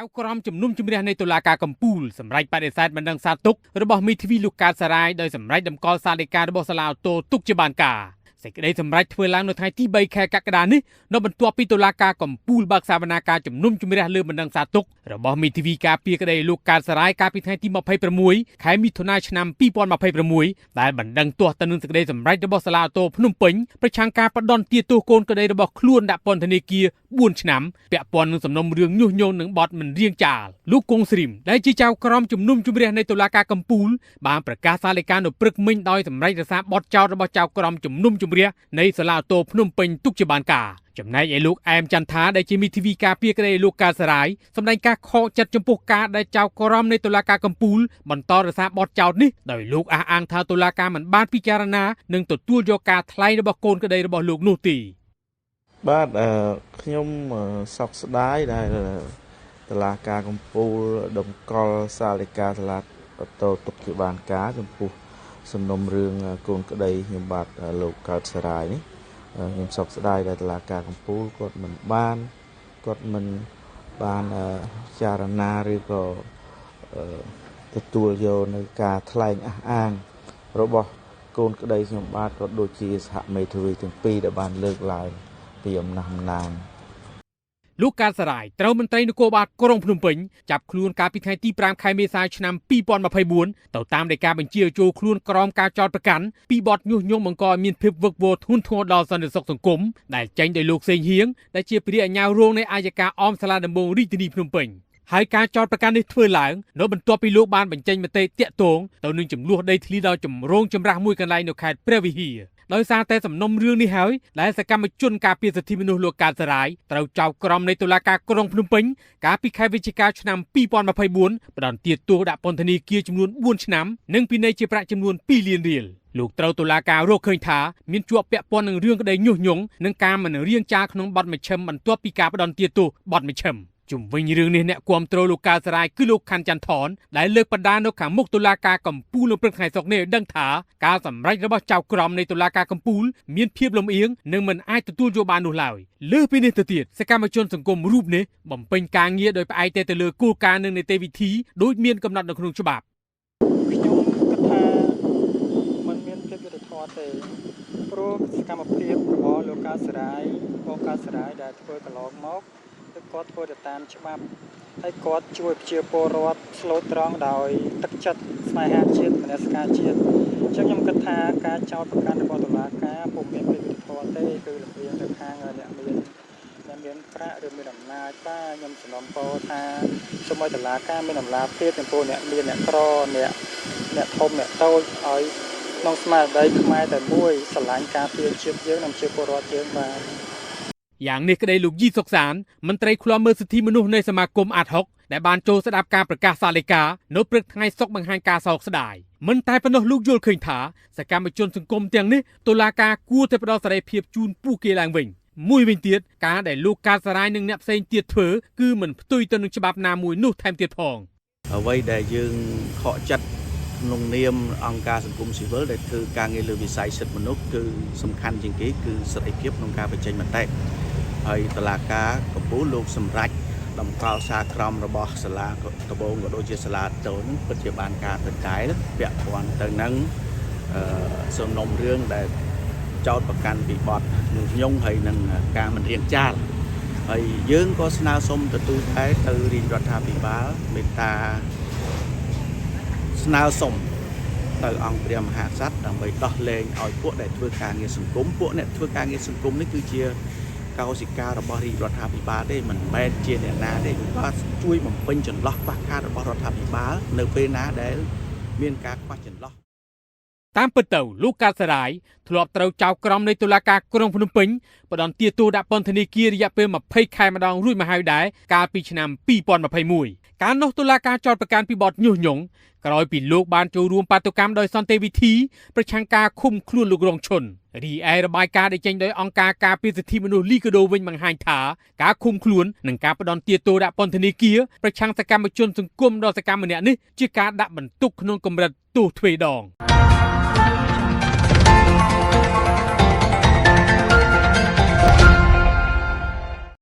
ៅក្រមជំនុំជម្រះនៃតុលាការកំពូលសម្រាប់បដិសេធមិនដឹងសារទុករបស់មេធាវីលោកកើតសារាយដោយសម្រាប់តម្កល់សាលដីការបស់សាលាអូតូទុកជាបានការសេចក្តីសម្រេចធ្វើឡើងនៅថ្ងៃទី3ខែកក្កដានេះនៅបន្ទាប់ពីតុលាការកំពូលបើកសវនាការជំនុំជម្រះលើមិនដឹងសារទុករបស់មេធាវីការពារក្តីលោកកើតសារាយកាលពីថ្ងៃទី26ខែមិថុនាឆ្នាំ2026ដែលបណ្ដឹងទាស់ទៅនឹងសេចក្តីសម្រេចរបស់សាលាអូតូភ្នំពេញប្រឆាំងការផ្ដន់ទាទោសកូនក្តីរបស់ខ្លួនដាក់ពន្ធនាគារ4ឆ្នាំពាក់ព័ន្ធនឹងសំណុំរឿងញុះញង់នឹងបទមិនរៀងចាលលោកគង់ស្រីមដែលជាចៅក្រមជំនុំជម្រះនៃតុលាការកំពូលបានប្រកាសសាលដីកានៅព្រឹកមិញដោយសម្រេចរក្សាបទចោទរបស់ចៅក្រមជំនុំជម្រះនៃសាលាអូតូភ្នំពេញទុកជាបានការចំណែកឯលោកអែមចន្ទថាដែលជាមេធាវីការពារក្តីលោកកើតសារាយសម្ដែងការខកចិត្តចំពោះការដែលចៅក្រមនៃតុលាការកំពូលបន្តរក្សាបទចោទនេះដោយលោកអះអាងថាតុលាការមិនបានពិចារណានិងទទួលយកការថ្លែងរបស់កូនក្តីរបស់លោកនោះទេបាទខ្ញុំសោកស្ដាយដែលតុលាការកំពូលតម្កល់សាលដីកាសាលាអូតូទុកជាបានការចំពោះសំណុំរឿងកូនក្តីខ្ញុំបាទលោកកើតសារាយនេះខ្ញុំសោកស្ដាយដែលតុលាការកំពូលគាត់មិនបានចារណាឬក៏ទទួលយកនៅការថ្លែងអះអាងរបស់កូនក្តីខ្ញុំបាទក៏ដូចជាសហមេធាវីទាំងពីរដែលបានលើកឡើងពីអំណះអំណាងលោកកើតសារាយត្រូវមន្ត្រីនគរបាលក្រុងភ្នំពេញចាប់ខ្លួនកាលពីថ្ងៃទី5ខែមេសាឆ្នាំ2024ទៅតាមដីកាបញ្ជាចូលខ្លួនក្រោមការចោទប្រកាន់ពីបទញុះញង់បង្កឲ្យមានភាពវឹកវរធ្ងន់ធ្ងរដល់សន្តិសុខសង្គមដែលចេញដោយលោកសេងហៀងដែលជាព្រះអាជ្ញារងនៃអាយកាអមសាលាដំបងរាជធានីភ្នំពេញហើយការចោទប្រកាន់នេះធ្វើឡើងនៅបន្ទាប់ពីលោកបានបញ្ចេញមតិតាក់ទងទៅនឹងចំនួនដីធ្លីដល់ចម្រងចម្រាស់មួយកន្លែងនៅខេត្តព្រះវិហារដោយសារតែសំណុំរឿងនេះហើយដែលសកម្មជនការពារសិទ្ធិមនុស្សលោកកើតសារាយត្រូវចៅក្រមនៃតុលាការក្រុងភ្នំពេញកាលពីខែវិច្ឆិកាឆ្នាំ2024ផ្ដន្ទាទោសដាក់ពន្ធនាគារចំនួន4ឆ្នាំនិងពិន័យជាប្រាក់ចំនួន2លានរៀលលោកត្រូវតុលាការរកឃើញថាមានជាប់ពាក់ព័ន្ធនឹងរឿងក្តីញុះញង់និងការមិនរៀងចាលក្នុងបទមជ្ឈិមបន្ទាប់ពីការផ្ដន្ទាទោសបទមជ្ឈិមជុំវិញរឿងនេះអ្នកគាំទ្រលោកកើតសារាយគឺលោកខាន់ចន្ទថនដែលលើកបដានៅខាងមុខតុលាការកំពូលនៅព្រឹកថ្ងៃសុក្រនេះឲ្យដឹងថាការសម្រេចរបស់ចៅក្រមនៃតុលាការកំពូលមានភាពលំអៀងនិងមិនអាចទទួលយកបាននោះឡើយលើសពីនេះទៅទៀតសកម្មជនសង្គមរូបនេះបំពេញការងារដោយផ្អែកទៅលើគោលការណ៍និងនីតិវិធីដោយមានកំណត់នៅក្នុងច្បាប់ខ្ញុំគិតថាมันមានភាពយុត្តិធម៌ទេព្រោះសកម្មភាពរបស់លោកកើតសារាយបងកើតសារាយដែលធ្វើកន្លងមកគឺគាត់ធ្វើទៅតាមច្បាប់ហើយគាត់ជួយប្រជាពលរដ្ឋស្លូតត្រង់ដោយទឹកចិត្តស្នេហាជាតិមនសិការជាតិអញ្ចឹងខ្ញុំគិតថាការចោទប្រកាន់របស់តុលាការពុំមានភាពយុត្តិធម៌ទេគឺលំអៀងទៅខាងអ្នកមានប្រាក់ឬមានអំណាចបាទខ្ញុំសំណូមពរថាសូមឲ្យតុលាការមានអំណាចភាពចំពោះអ្នកមានអ្នកក្រអ្នកធំអ្នកតូចឲ្យក្នុងស្មារតីខ្មែរតែមួយស្រឡាញ់ការពារជាតិយើងនិងប្រជាពលរដ្ឋយើងបាទយ៉ាងនេះក្តីលោកយីសុកសានមន្ត្រីឃ្លាំមើលសិទ្ធិមនុស្សនៃសមាគមអាត6ដែលបានចូលស្ដាប់ការប្រកាសសាលដីកានៅព្រឹកថ្ងៃសុក្របង្ហាញការសោកស្ដាយមិនតែប៉ុណ្ណោះលោកយល់ឃើញថាសកម្មជនសង្គមទាំងនេះតុលាការគួរតែផ្ដល់សេរីភាពជូនពួកគេឡើងវិញមួយវិញទៀតការដែលលោកកើតសារាយនិងអ្នកផ្សេងទៀតធ្វើគឺមិនផ្ទុយទៅនឹងច្បាប់ណាមួយនោះថែមទៀតផងអ្វីដែលយើងខកចិត្តក្នុងនាមអង្គការសង្គមស៊ីវិលដែលធ្វើការងារលើវិស័យសិទ្ធិមនុស្សគឺសំខាន់ជាងគេគឺសេរីភាពក្នុងការបញ្ចេញមតិហើយតុលាការកំពូលលោកសម្រេចតម្កល់សារក្រមរបស់សាលាដំបងក៏ដូចជាសាលាតូនពិតជាបានការដដែលពាក់ព័ន្ធទៅនឹងសំណុំរឿងដែលចោទប្រកាន់ពីបទញុះញង់ហើយនឹងការមិនរៀងចាលហើយយើងក៏ស្នើសុំទទូចដែរទៅរាជរដ្ឋាភិបាលមេត្តាស្នើសុំទៅអង្គព្រះមហាក្សត្រដើម្បីដោះលែងឲ្យពួកដែលធ្វើការងារសង្គមពួកអ្នកធ្វើការងារសង្គមនេះគឺជាកោសិការបស់រាជរដ្ឋាភិបាលទេមិនមែនជាអ្នកណាទេគាត់ជួយបំពេញចន្លោះខ្វះខាតរបស់រដ្ឋាភិបាលនៅពេលណាដែលមានការខ្វះចន្លោះតាមពិតទៅលោកកើតសារាយធ្លាប់ត្រូវចៅក្រមនៃតុលាការក្រុងភ្នំពេញផ្ដន្ទាទោសដាក់ពន្ធនាគាររយៈពេល20ខែម្ដងរួចមកហើយដែរកាលពីឆ្នាំ2021កាលនោះតុលាការចោទប្រកាន់ពីបទញុះញង់ក្រោយពីលោកបានចូលរួមបាតុកម្មដោយសន្តិវិធីប្រឆាំងការឃុំខ្លួនលោករងឈុនរីឯរបាយការណ៍ដែលចេញដោយអង្គការការពារសិទ្ធិមនុស្សលីកាដូវិញបង្ហាញថាការឃុំខ្លួននិងការផ្ដន្ទាទោសដាក់ពន្ធនាគារប្រឆាំងសកម្មជនសង្គមដ៏សកម្មម្នាក់នេះជាការដាក់បន្ទុកក្នុងកម្រិតទោសទ្វេដង